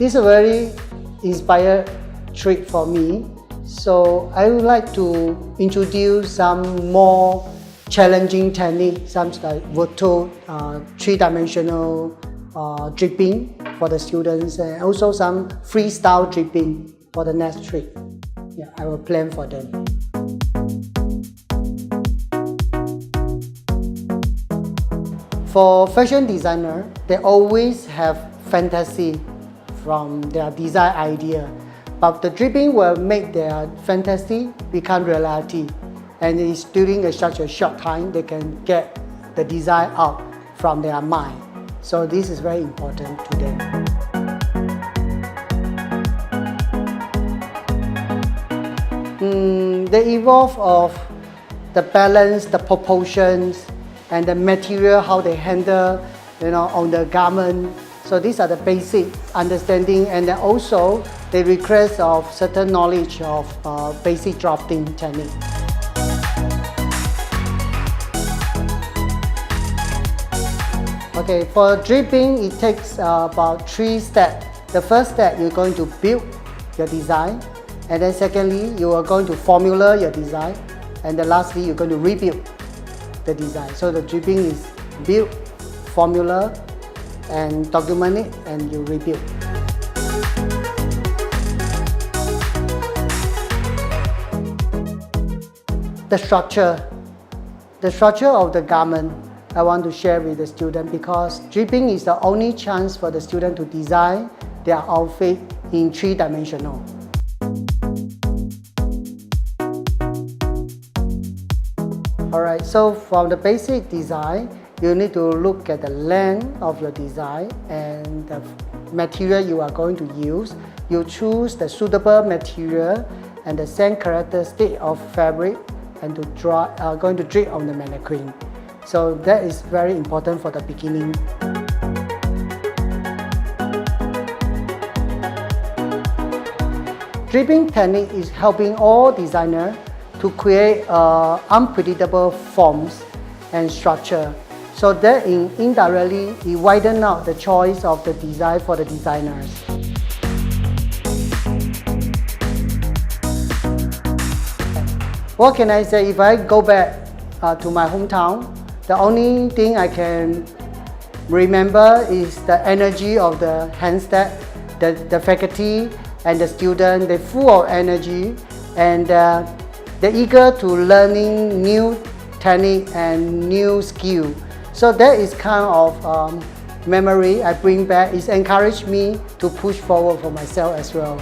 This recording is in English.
This is a very inspired trick for me. So I would like to introduce some more challenging technique, some like virtual, three-dimensional draping for the students, and also some freestyle draping for the next trick. Yeah, I will plan for them. For fashion designer, they always have fantasy from their design idea, but the draping will make their fantasy become reality, and it's during such a short time they can get the design out from their mind. So this is very important to them. They evolve of the balance, the proportions, and the material, how they handle, on the garment. So these are the basic understanding, and then also they request of certain knowledge of basic drafting technique. Okay, for draping, it takes about 3 steps. The first step, you're going to build your design, and then secondly, you are going to formula your design, and then lastly, you're going to rebuild the design. So the draping is build, formula, and document it, and you rebuild. The structure of the garment, I want to share with the student, because draping is the only chance for the student to design their outfit in 3-dimensional. Alright, so from the basic design, you need to look at the length of your design and the material you are going to use. You choose the suitable material and the same characteristic of fabric and going to drape on the mannequin. So that is very important for the beginning. Draping technique is helping all designers to create unpredictable forms and structure. So that indirectly, it widens out the choice of the design for the designers. What can I say? If I go back to my hometown, the only thing I can remember is the energy of the Hamstech, the faculty and the students. They're full of energy, and they're eager to learning new technique and new skill. So that is kind of memory I bring back. It's encouraged me to push forward for myself as well.